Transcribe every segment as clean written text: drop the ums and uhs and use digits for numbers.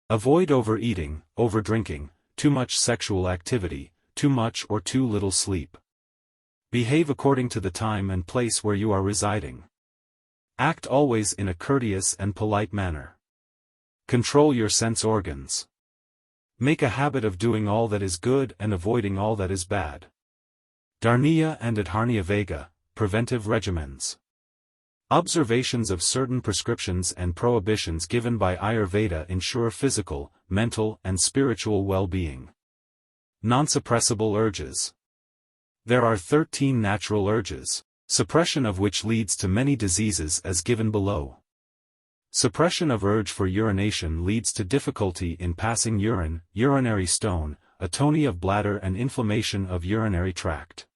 Avoid overeating, overdrinking, too much sexual activity, too much or too little sleep. Behave according to the time and place where you are residing. Act always in a courteous and polite manner. Control your sense organs. Make a habit of doing all that is good and avoiding all that is bad. Dharniya and Adharniya Vega, preventive regimens. Observations of certain prescriptions and prohibitions given by Ayurveda ensure physical, mental and spiritual well-being. Non-suppressible urges. There are 13 natural urges, suppression of which leads to many diseases as given below. Suppression of urge for urination leads to difficulty in passing urine, urinary stone, atony of bladder and inflammation of urinary tract.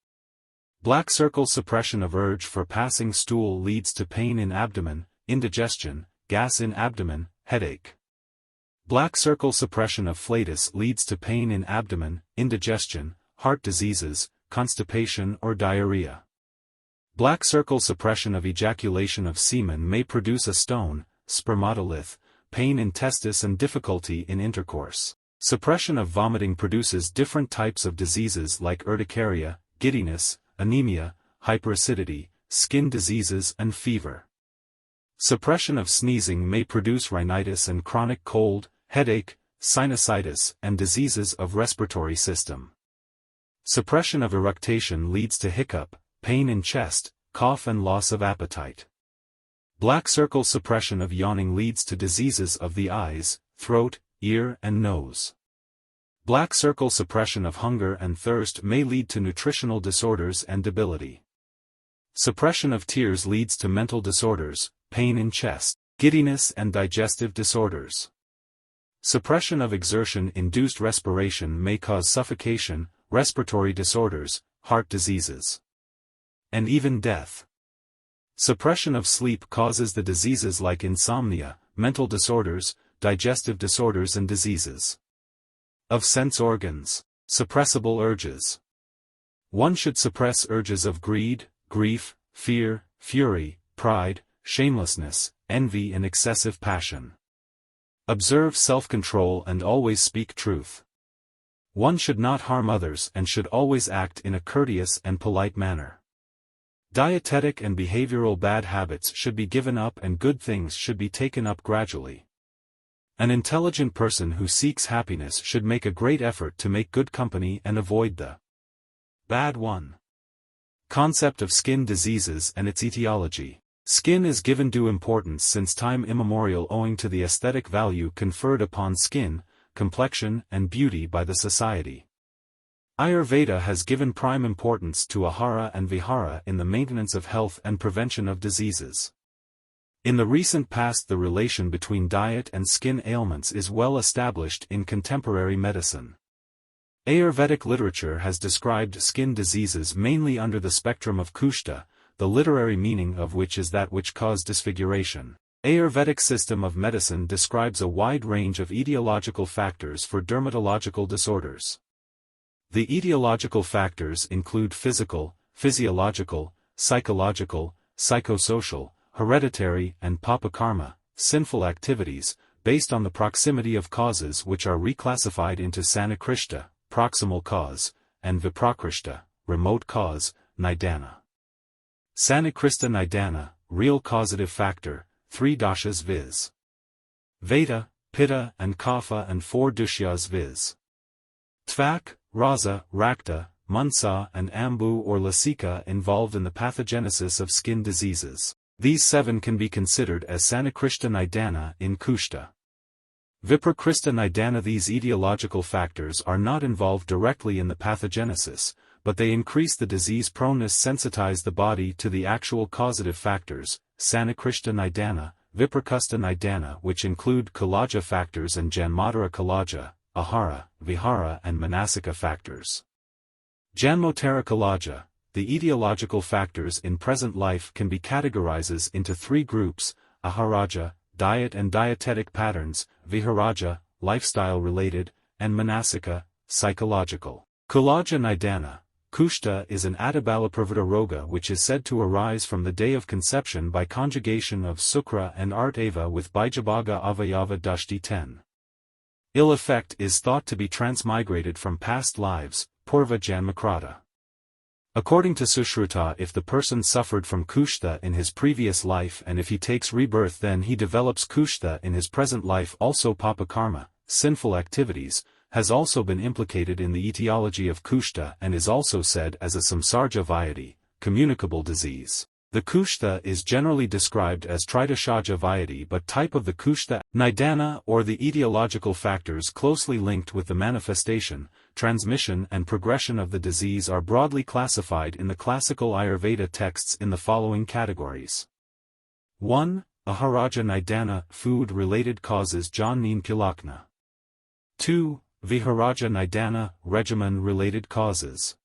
Black circle suppression of urge for passing stool leads to pain in abdomen, indigestion, gas in abdomen, headache. Black circle suppression of flatus leads to pain in abdomen, indigestion, heart diseases, constipation or diarrhea. Black circle suppression of ejaculation of semen may produce a stone, spermatolith, pain in testis and difficulty in intercourse. Suppression of vomiting produces different types of diseases like urticaria, giddiness, anemia, hyperacidity, skin diseases and fever. Suppression of sneezing may produce rhinitis and chronic cold, headache, sinusitis and diseases of respiratory system. Suppression of eructation leads to hiccup, pain in chest, cough and loss of appetite. Black circle suppression of yawning leads to diseases of the eyes, throat, ear and nose. Black circle suppression of hunger and thirst may lead to nutritional disorders and debility. Suppression of tears leads to mental disorders, pain in chest, giddiness and digestive disorders. Suppression of exertion-induced respiration may cause suffocation, respiratory disorders, heart diseases, and even death. Suppression of sleep causes the diseases like insomnia, mental disorders, digestive disorders and diseases. Of sense organs, suppressible urges. One should suppress urges of greed, grief, fear, fury, pride, shamelessness, envy and excessive passion. Observe self-control and always speak truth. One should not harm others and should always act in a courteous and polite manner. Dietetic and behavioral bad habits should be given up and good things should be taken up gradually. An intelligent person who seeks happiness should make a great effort to make good company and avoid the bad one. Concept of skin diseases and its etiology. Skin is given due importance since time immemorial owing to the aesthetic value conferred upon skin, complexion and beauty by the society. Ayurveda has given prime importance to ahara and vihara in the maintenance of health and prevention of diseases. In the recent past the relation between diet and skin ailments is well established in contemporary medicine. Ayurvedic literature has described skin diseases mainly under the spectrum of kushta, the literary meaning of which is that which cause disfiguration. Ayurvedic system of medicine describes a wide range of etiological factors for dermatological disorders. The etiological factors include physical, physiological, psychological, psychosocial, hereditary and papakarma, sinful activities, based on the proximity of causes which are reclassified into sanakrishta, proximal cause, and viprakrishta, remote cause, nidana. Sanakrishta nidana, real causative factor, 3 doshas viz. Vata, Pitta and Kapha and 4 dushyas viz. Tvak, Rasa, Rakta, Mansa and Ambu or Lasika involved in the pathogenesis of skin diseases. These 7 can be considered as Sanakrishta Nidana in Kushta. Viprakrishta Nidana. These etiological factors are not involved directly in the pathogenesis, but they increase the disease proneness, sensitize the body to the actual causative factors, Sanakrishta Nidana, Viprakrishta Nidana, which include Kalaja factors and Janmatara Kalaja, Ahara, Vihara and Manasika factors. Janmotara Kalaja. The etiological factors in present life can be categorized into 3 groups, Aharaja, diet and dietetic patterns, Viharaja, lifestyle-related, and Manasika, psychological. Kalaja Nidana. Kushta is an Adabalapravita roga which is said to arise from the day of conception by conjugation of Sukra and Artava with Bijabhaga Avayava Dashti 10. Ill effect is thought to be transmigrated from past lives, Purva Janmakrata. According to Sushruta, if the person suffered from Kushta in his previous life and if he takes rebirth then he develops Kushta in his present life. Also Papa Karma, sinful activities, has also been implicated in the etiology of Kushta and is also said as a Samsarja Vyadi, communicable disease. The Kushta is generally described as Tridashaja Vyadi, but type of the Kushta, Nidana, or the etiological factors closely linked with the manifestation, transmission and progression of the disease are broadly classified in the classical Ayurveda texts in the following categories. 1. Aharaja Nidana, food-related causes Jannin Pilakna. 2. Viharaja Nidana, regimen-related causes.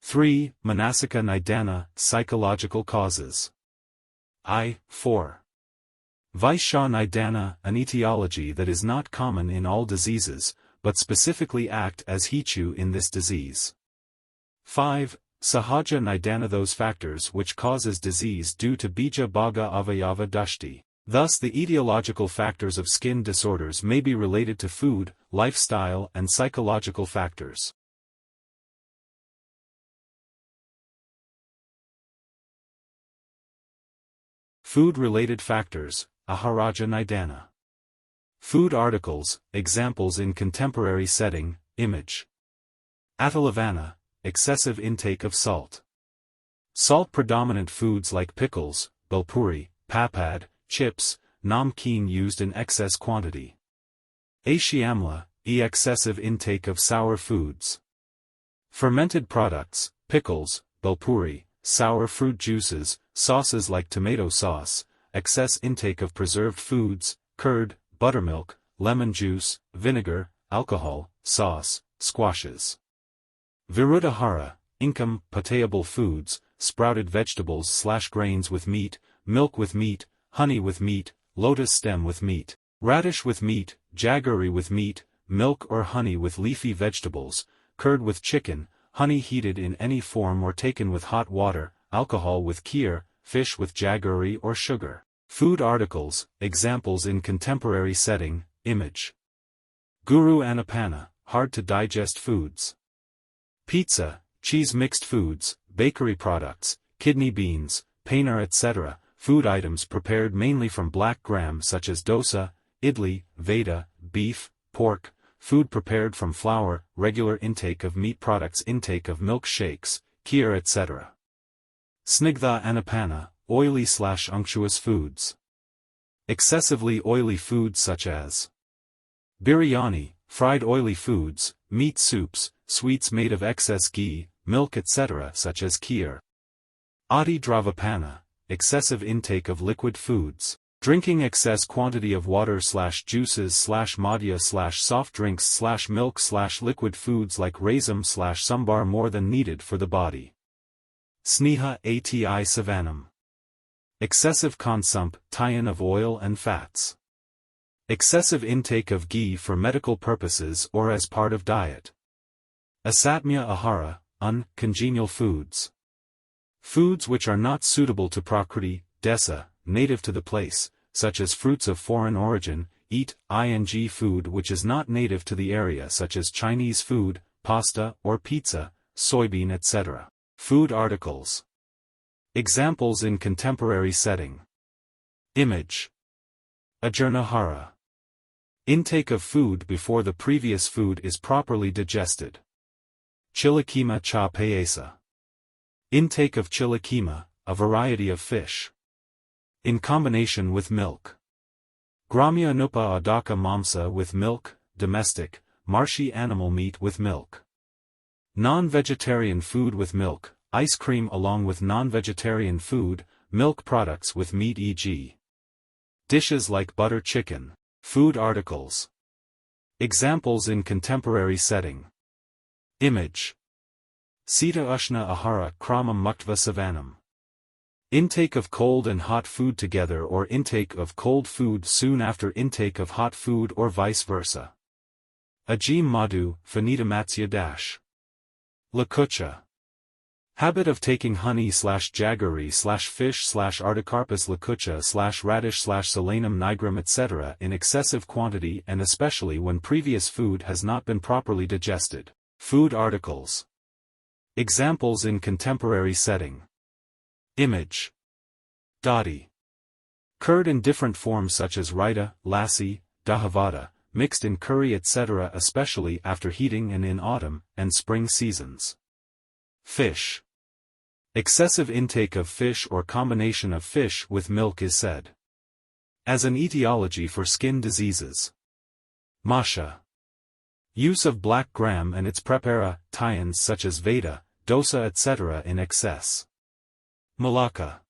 3. Manasika Nidana, psychological causes. 4. Vaishya Nidana, an etiology that is not common in all diseases, but specifically act as Hichu in this disease. 5. Sahaja Nidana, those factors which causes disease due to Bija Bhaga Avayava Dashti. Thus the etiological factors of skin disorders may be related to food, lifestyle and psychological factors. Food-related factors, Aharaja Nidana. Food articles, examples in contemporary setting, image. Atalavana, excessive intake of salt. Salt-predominant foods like pickles, belpuri, papad, chips, namkeen used in excess quantity. Ashiamla, excessive intake of sour foods. Fermented products, pickles, belpuri, sour fruit juices, sauces like tomato sauce, excess intake of preserved foods, curd, buttermilk, lemon juice, vinegar, alcohol, sauce, squashes. Virudahara, income, potable foods, sprouted vegetables/grains with meat, milk with meat, honey with meat, lotus stem with meat, radish with meat, jaggery with meat, milk or honey with leafy vegetables, curd with chicken, honey heated in any form or taken with hot water, alcohol with kheer, fish with jaggery or sugar. Food articles, examples in contemporary setting, image. Guru Anapana, hard to digest foods. Pizza, cheese mixed foods, bakery products, kidney beans, paneer etc., food items prepared mainly from black gram such as dosa, idli, vada, beef, pork, food prepared from flour, regular intake of meat products, intake of milk shakes, kheer etc. Snigdha Anapana, oily/unctuous foods. Excessively oily foods such as biryani, fried oily foods, meat soups, sweets made of excess ghee, milk etc. such as kheer. Adi Dravapana, excessive intake of liquid foods. Drinking excess quantity of water/juices/madhya/soft drinks/milk/liquid foods like rasam/sambar more than needed for the body. Sneha ati savanam. Excessive consumption of oil and fats. Excessive intake of ghee for medical purposes or as part of diet. Asatmya ahara, uncongenial foods. Foods which are not suitable to Prakriti, desa, native to the place, such as fruits of foreign origin, ing food which is not native to the area such as Chinese food, pasta or pizza, soybean etc. Food articles. Examples in contemporary setting. Image. Ajurnahara. Intake of food before the previous food is properly digested. Chilakima cha payasa. Intake of chilakima, a variety of fish. In combination with milk. Gramya Anupa Adaka Mamsa with milk, domestic, marshy animal meat with milk. Non-vegetarian food with milk, ice cream along with non-vegetarian food, milk products with meat e.g. dishes like butter chicken. Food articles. Examples in contemporary setting. Image. Sita Ushna Ahara Kramam Muktva Savanam. Intake of cold and hot food together or intake of cold food soon after intake of hot food or vice versa. Ajim Madhu, Fanita Matsya Dash. Lakucha. Habit of taking honey/jaggery/fish/artocarpus lacucha/radish/solanum nigrum etc. in excessive quantity and especially when previous food has not been properly digested. Food articles. Examples in contemporary setting. Image. Dadi. Curd in different forms such as raita, lassi, dahavada, mixed in curry etc. especially after heating and in autumn and spring seasons. Fish. Excessive intake of fish or combination of fish with milk is said as an etiology for skin diseases. Masha. Use of black gram and its preparations such as veda, dosa etc. in excess. Malacca.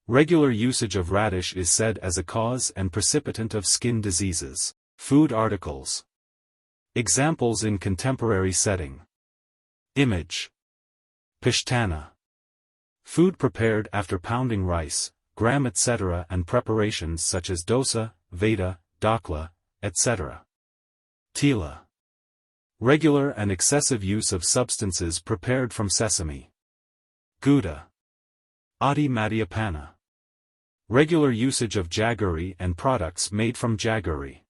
Regular usage of radish is said as a cause and precipitant of skin diseases. Food articles. Examples in contemporary setting. Image. Pishtana. Food prepared after pounding rice, gram etc. and preparations such as dosa, veda, dakla, etc. Tila. Regular and excessive use of substances prepared from sesame. Gouda. Adi Madhyapana. Regular usage of jaggery and products made from jaggery.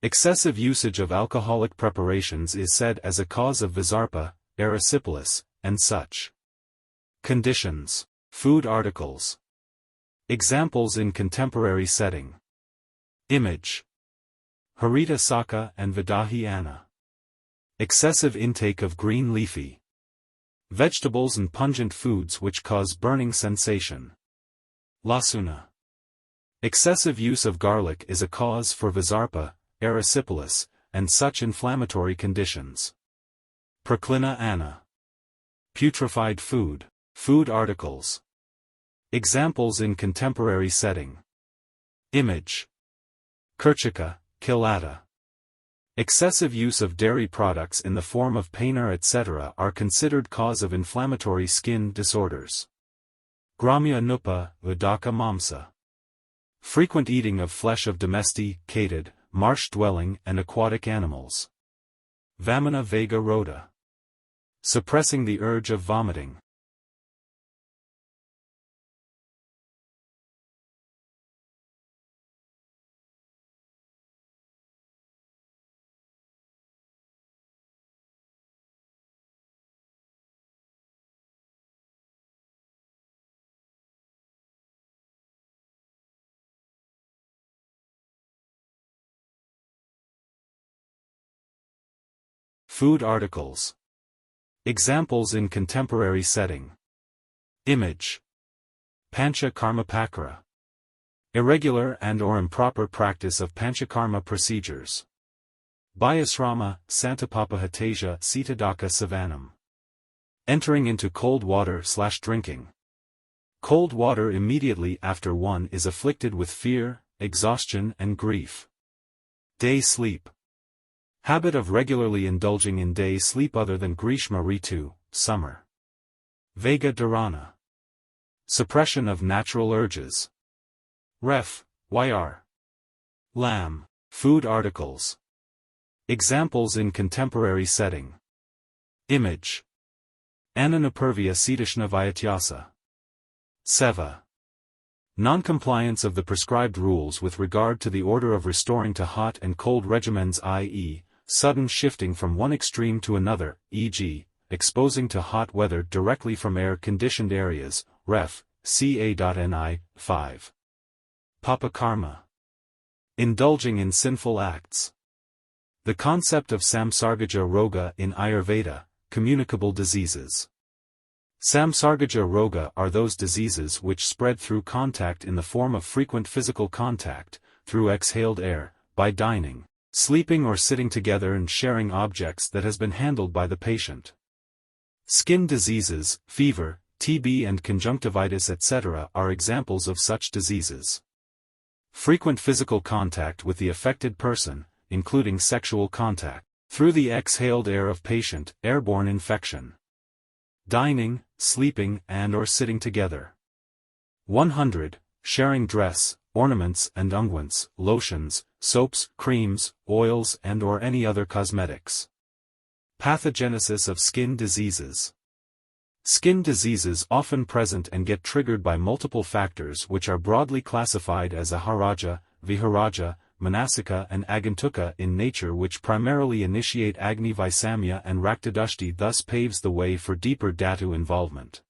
Excessive usage of alcoholic preparations is said as a cause of Visarpa, erysipelas, and such. Conditions. Food articles. Examples in contemporary setting. Image. Harita Saka and Vidahi Anna. Excessive intake of green leafy vegetables and pungent foods which cause burning sensation. Lasuna. Excessive use of garlic is a cause for Visarpa, erysipelas, and such inflammatory conditions. Praklina Anna. Putrefied food. Food articles. Examples in contemporary setting. Image. Kerchika, Kilata. Excessive use of dairy products in the form of paneer etc. are considered cause of inflammatory skin disorders. Gramya Nupa, Udaka Mamsa. Frequent eating of flesh of domesticated, marsh-dwelling and aquatic animals. Vamana Vega Rhoda. Suppressing the urge of vomiting. Food articles. Examples in contemporary setting. Image. Pancha-karma-pakara. Irregular and/or improper practice of panchakarma procedures. Bayasrama, Santapapahatasia Sitadaka Savanam. Entering into cold water/drinking. Cold water immediately after one is afflicted with fear, exhaustion and grief. Day sleep. Habit of regularly indulging in day sleep other than Grishma Ritu, summer. Vega Dharana. Suppression of natural urges. Ref. Yr. Lamb. Food articles. Examples in contemporary setting. Image. Ananapurvya Siddhishna Vyatyasa. Seva. Non-compliance of the prescribed rules with regard to the order of restoring to hot and cold regimens, i.e., sudden shifting from one extreme to another, e.g., exposing to hot weather directly from air-conditioned areas, ref. ca.ni, 5. Papakarma. Indulging in sinful acts. The concept of samsargaja roga in Ayurveda, communicable diseases. Samsargaja roga are those diseases which spread through contact in the form of frequent physical contact, through exhaled air, by dining, sleeping or sitting together and sharing objects that has been handled by the patient. Skin diseases, fever, TB and conjunctivitis etc. are examples of such diseases. Frequent physical contact with the affected person, including sexual contact, through the exhaled air of patient, airborne infection. Dining, sleeping and/or sitting together. 100. Sharing dress, ornaments and unguents, lotions, soaps, creams, oils and/or any other cosmetics. Pathogenesis of skin diseases. Skin diseases often present and get triggered by multiple factors which are broadly classified as Aharaja, Viharaja, Manasika and Agantuka in nature, which primarily initiate Agni Vaisamya and Raktadushti, thus paves the way for deeper Dhatu involvement.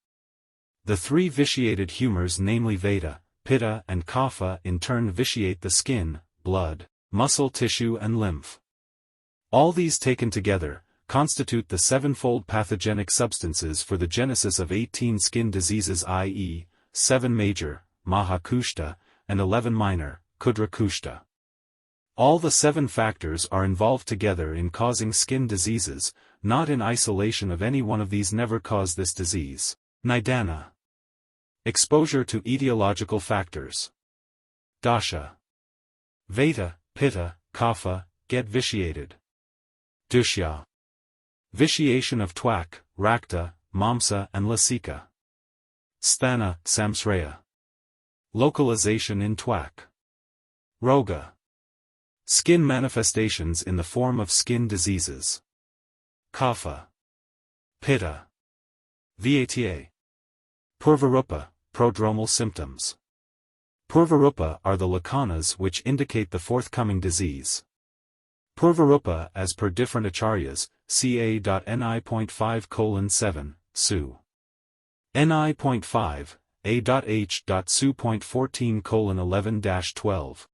The three vitiated humors, namely Vata, Pitta and Kapha, in turn vitiate the skin, blood, muscle tissue and lymph. All these taken together constitute the sevenfold pathogenic substances for the genesis of 18 skin diseases, i.e., 7 major, Maha Kushta, and 11 minor, Kudra Kushta. All the 7 factors are involved together in causing skin diseases, not in isolation of any one of these never cause this disease. Nidana. Exposure to etiological factors. Dasha. Vata, Pitta, Kapha, get vitiated. Dushya. Vitiation of Twak, Rakta, Mamsa and Lasika. Sthana, Samsraya. Localization in Twak. Roga. Skin manifestations in the form of skin diseases. Kapha. Pitta. Vata. Purvarupa, prodromal symptoms. Purvarupa are the lakshanas which indicate the forthcoming disease. Purvarupa as per different acharyas, ca.ni.5:7, Su. Ni.5, a.h.Su.14:11-12.